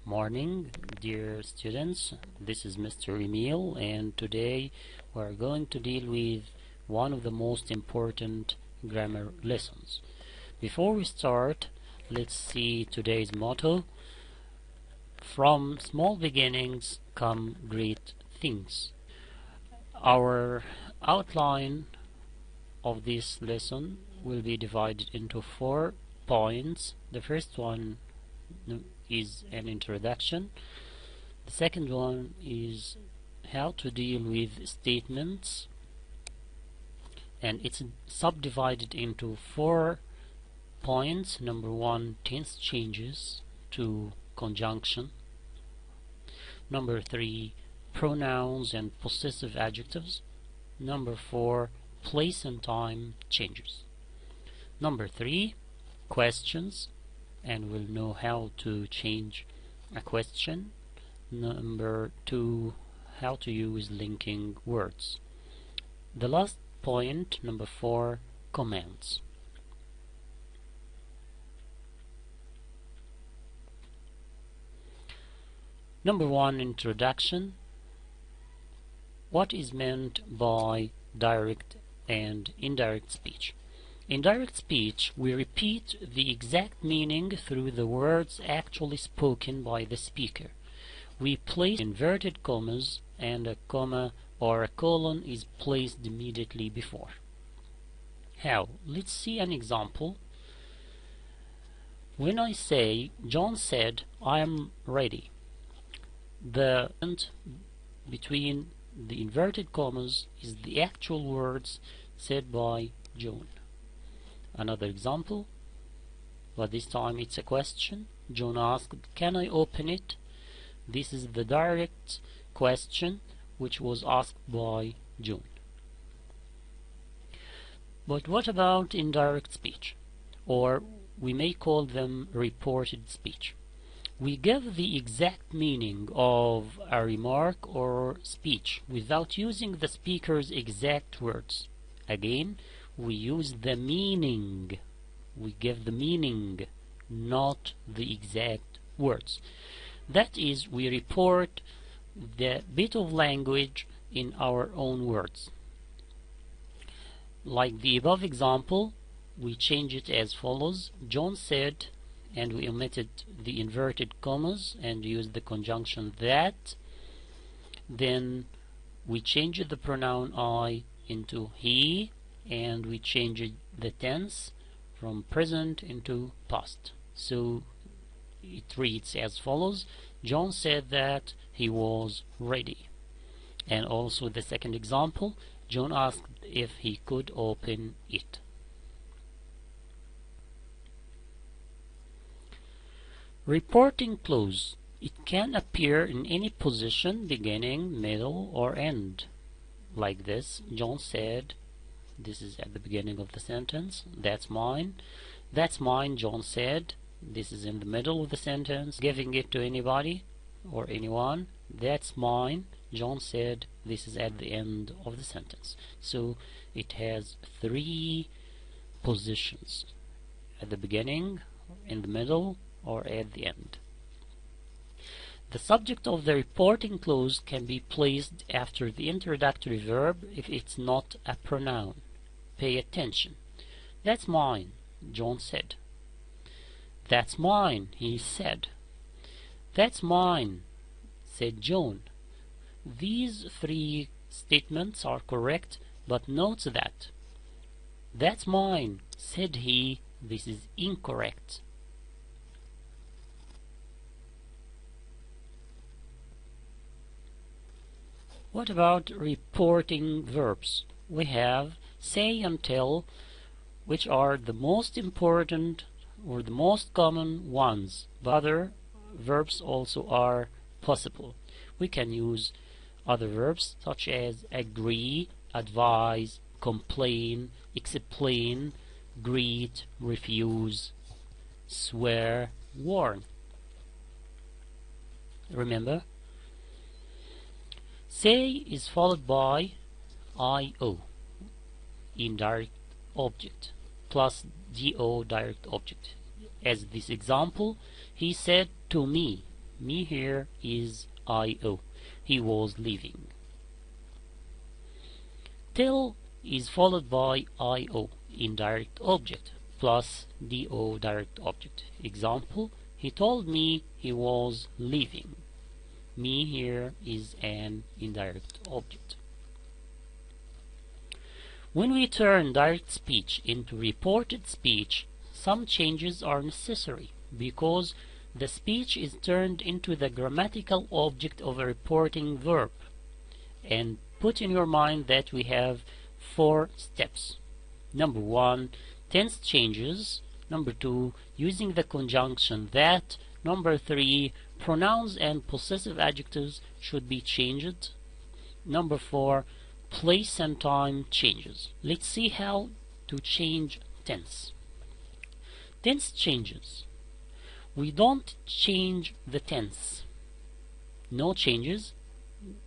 Morning, dear students. This is Mr. Emil, and today we're going to deal with one of the most important grammar lessons. Before we start, let's see today's motto. From small beginnings come great things. Our outline of this lesson will be divided into 4 points. The first one is an introduction. The second one is how to deal with statements, and it's subdivided into 4 points. Number 1, tense changes to conjunction. Number 3, pronouns and possessive adjectives. Number 4, place and time changes. Number 3, questions, and we'll know how to change a question. Number 2, how to use linking words. The last point, number 4, commands. Number 1, introduction. What is meant by direct and indirect speech? In direct speech, we repeat the exact meaning through the words actually spoken by the speaker. We place inverted commas, and a comma or a colon is placed immediately before. How? Let's see an example. When I say, John said, I am ready, the between the inverted commas is the actual words said by John. Another example, but this time it's a question. John asked, can I open it? This is the direct question which was asked by John. But what about indirect speech? Or we may call them reported speech. We give the exact meaning of a remark or speech without using the speaker's exact words. Again, we use the meaning. We give the meaning, not the exact words. That is, we report the bit of language in our own words. Like the above example, we change it as follows. John said, and we omitted the inverted commas and used the conjunction that. Then we changed the pronoun I into he, and we changed the tense from present into past. So it reads as follows. John said that he was ready. And also the second example, John asked if he could open it. Reporting clause. It can appear in any position, beginning, middle, or end. Like this, John said, this is at the beginning of the sentence, that's mine. That's mine, John said. This is in the middle of the sentence, giving it to anybody or anyone. That's mine, John said. This is at the end of the sentence. So it has 3 positions: at the beginning, in the middle, or at the end. The subject of the reporting clause can be placed after the introductory verb if it's not a pronoun. Pay attention. That's mine, John said. That's mine, he said. That's mine, said John. These 3 statements are correct, but note that that's mine, said he. This is incorrect. What about reporting verbs? We have say and tell, which are the most important or the most common ones, but other verbs also are possible. We can use other verbs such as agree, advise, complain, explain, greet, refuse, swear, warn. Remember, say is followed by IO, indirect object, plus DO, direct object. As this example, he said to me, Me here is IO. He was leaving. Tell is followed by IO, indirect object, plus DO, direct object. Example, he told me he was leaving. Me here is an indirect object. When we turn direct speech into reported speech, some changes are necessary because the speech is turned into the grammatical object of a reporting verb. And put in your mind that we have 4 steps. Number 1, tense changes. Number 2, using the conjunction that. Number 3, pronouns and possessive adjectives should be changed. Number 4, place and time changes. Let's see how to change tense. Tense changes. We don't change the tense. No changes.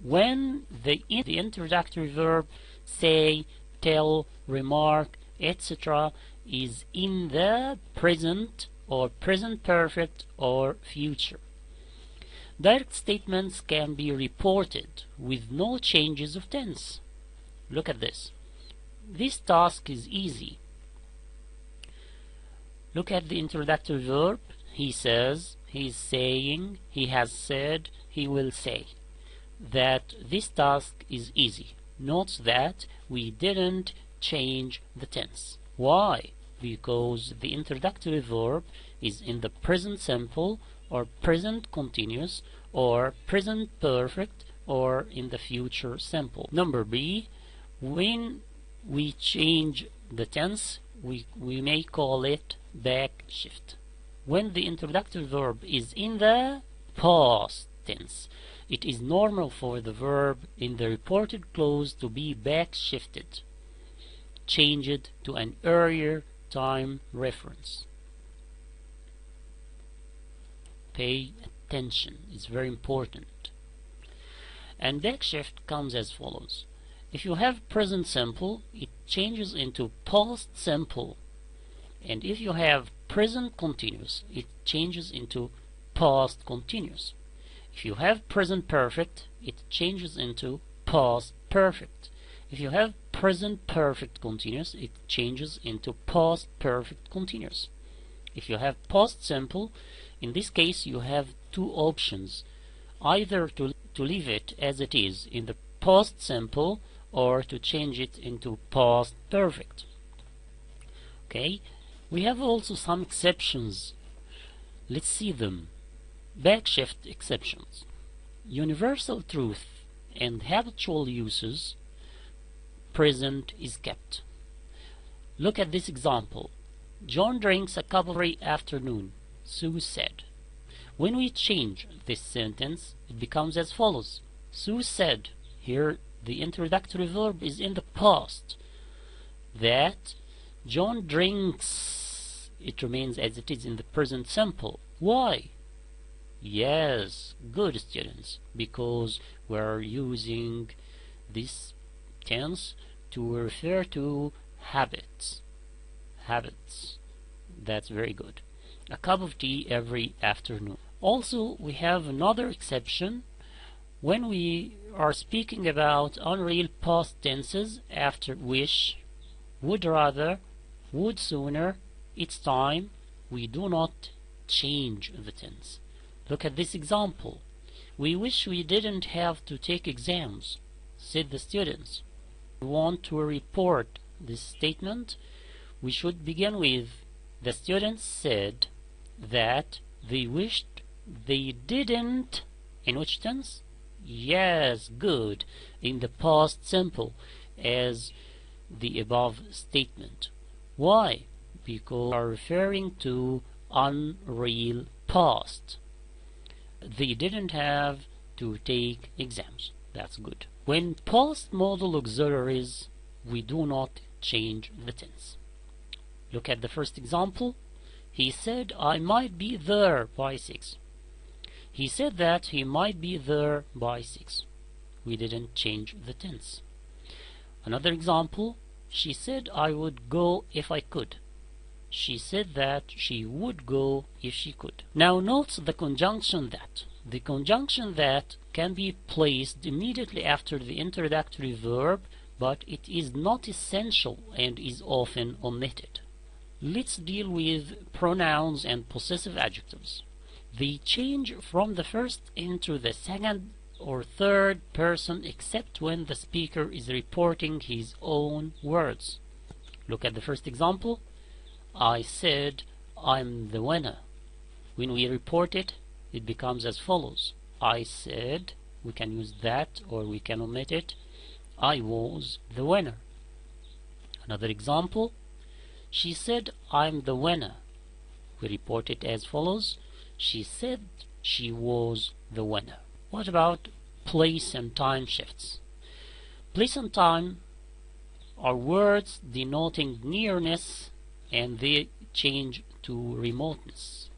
When the introductory verb say, tell, remark, etc. is in the present or present perfect or future. Direct statements can be reported with no changes of tense. Look at this. This task is easy. Look at the introductory verb. He says, he's saying, he has said, he will say. That this task is easy. Note that we didn't change the tense. Why? Because the introductory verb is in the present simple or present continuous or present perfect or in the future simple. Number B, when we change the tense, we may call it back shift. When the introductory verb is in the past tense, it is normal for the verb in the reported clause to be back shifted, changed to an earlier time reference. Pay attention, it's very important. And back shift comes as follows. If you have present simple, it changes into past simple. And if you have present continuous, it changes into past continuous. If you have present perfect, it changes into past perfect. If you have present perfect continuous, it changes into past perfect continuous. If you have past simple, in this case you have 2 options. Either to leave it as it is in the past simple or to change it into past perfect. Okay, we have also some exceptions. Let's see them. Backshift exceptions. Universal truth and habitual uses, present is kept. Look at this example. John drinks a cup every afternoon, Sue said. When we change this sentence, it becomes as follows. Sue said. Here the introductory verb is in the past. That John drinks, it remains as it is in the present simple. Why? Yes, good students, because we're using this tense to refer to habits. Habits. That's very good. A cup of tea every afternoon. Also, we have another exception when we are speaking about unreal past tenses after wish, would rather, would sooner, it's time. We do not change the tense. Look at this example. We wish we didn't have to take exams, said the students. We want to report this statement. We should begin with the students said that they wished they didn't. In which tense? Yes, good. In the past simple, as the above statement. Why? Because we are referring to unreal past. They didn't have to take exams. That's good. When past modal auxiliaries, we do not change the tense. Look at the first example. He said, I might be there by 6. He said that he might be there by 6. We didn't change the tense. Another example. She said, I would go if I could. She said that she would go if she could. Now note the conjunction that. the conjunction that can be placed immediately after the introductory verb, but it is not essential and is often omitted. Let's deal with pronouns and possessive adjectives. They change from the first into the second or third person except when the speaker is reporting his own words. Look at the first example. I said I'm the winner. When we report it, it becomes as follows. I said, we can use that or we can omit it. I was the winner. Another example. She said I'm the winner. We report it as follows. She said she was the winner. What about place and time shifts? Place and time are words denoting nearness and they change to remoteness.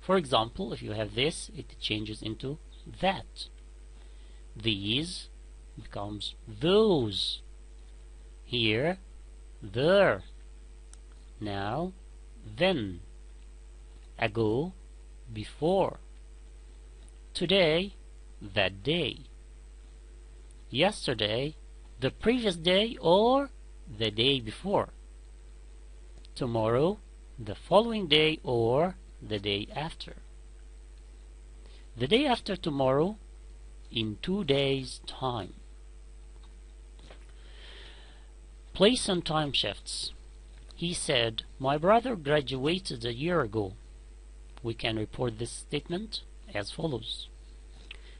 For example, if you have this, it changes into that. These becomes those. Here, there. Now, then. Ago, before. Today, that day. Yesterday, the previous day or the day before. Tomorrow, the following day or the day after. The day after tomorrow, in 2 days' time. Place and time shifts. He said, my brother graduated a year ago. We can report this statement as follows.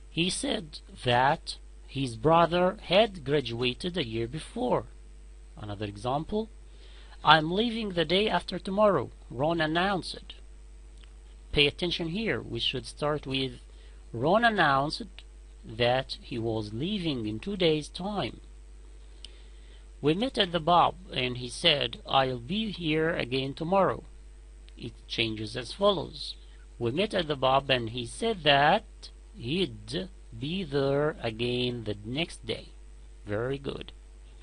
He said that his brother had graduated a year before. Another example. I'm leaving the day after tomorrow. Ron announced. Pay attention here. We should start with Ron announced that he was leaving in 2 days' time. We met at the pub and he said, I'll be here again tomorrow. It changes as follows. We met at the pub and he said that he'd be there again the next day. Very good.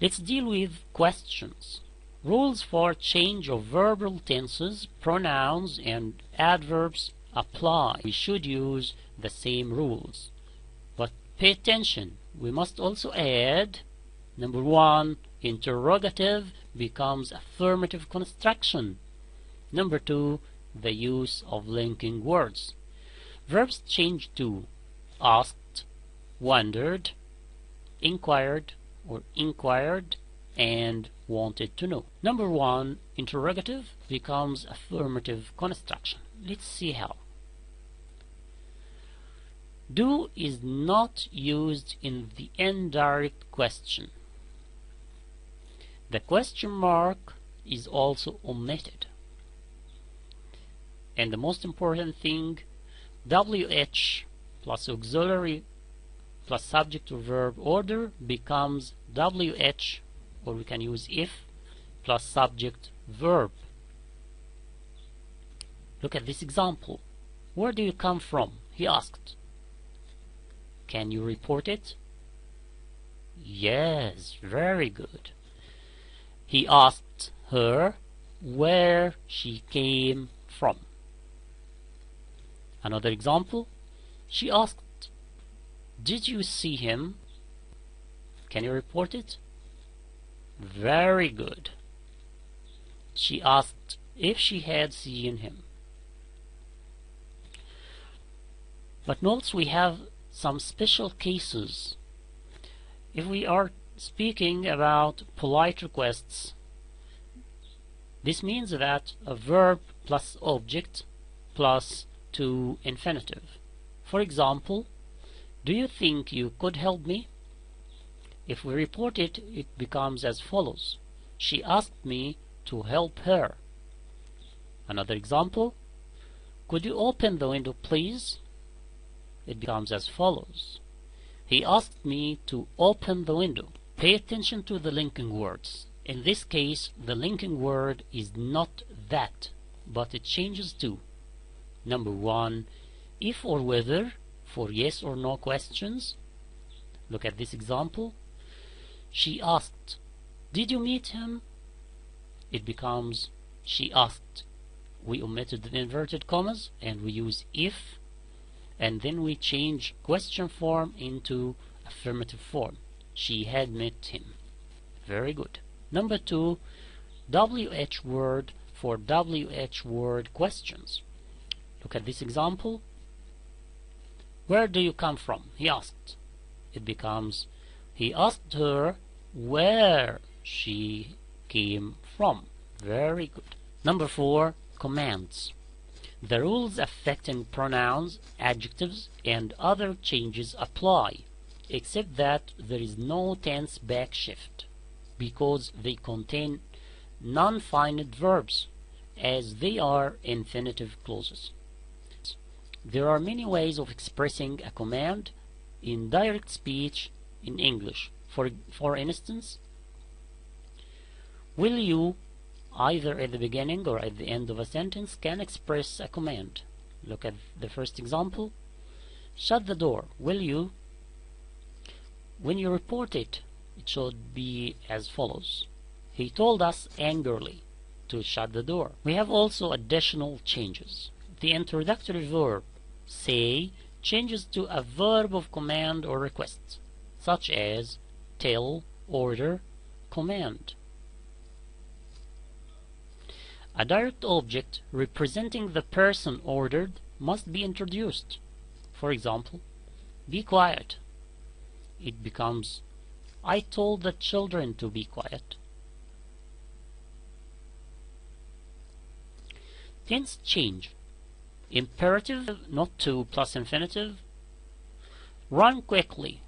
Let's deal with questions. Rules for change of verbal tenses, pronouns, and adverbs apply. We should use the same rules. But pay attention. We must also add, number 1, interrogative becomes affirmative construction. Number 2, the use of linking words. Verbs change to asked, wondered, inquired, or inquired, and wanted to know. Number 1, interrogative becomes affirmative construction. Let's see how. Do is not used in the indirect question. The question mark is also omitted. And the most important thing, WH plus auxiliary plus subject to verb order becomes WH, or we can use if, plus subject verb. Look at this example. Where do you come from? He asked. Can you report it? Yes, very good. He asked her where she came from. Another example. She asked, did you see him? Can you report it? Very good. She asked if she had seen him. But notice we have some special cases. If we are speaking about polite requests, this means that a verb plus object plus to infinitive. For example, do you think you could help me? If we report it, it becomes as follows. She asked me to help her. Another example. Could you open the window, please? It becomes as follows. He asked me to open the window. Pay attention to the linking words. In this case, the linking word is not that, but it changes to number 1, if or whether, for yes or no questions. Look at this example. She asked, did you meet him? It becomes, she asked. We omitted the inverted commas and we use if. and then we change question form into affirmative form. She had met him. Very good. Number 2, WH word for WH word questions. Look at this example. Where do you come from? He asked. It becomes, he asked her where she came from. Very good. Number 4, commands. The rules affecting pronouns, adjectives, and other changes apply, except that there is no tense backshift, because they contain non-finite verbs, as they are infinitive clauses. There are many ways of expressing a command in direct speech in English. For instance, will you, either at the beginning or at the end of a sentence, can express a command. Look at the first example. Shut the door. Will you? When you report it, it should be as follows. He told us angrily to shut the door. We have also additional changes. The introductory verb, say, changes to a verb of command or request, such as tell, order, command. A direct object representing the person ordered must be introduced. For example, be quiet. It becomes, I told the children to be quiet. Tense change. Imperative, not to, plus infinitive. Run quickly.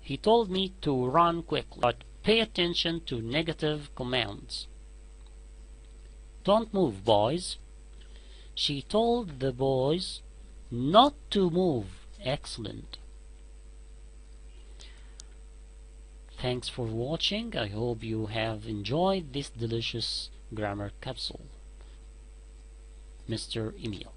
He told me to run quickly. But pay attention to negative commands. Don't move, boys. She told the boys not to move. Excellent. Thanks for watching. I hope you have enjoyed this delicious grammar capsule. Mr. Emil.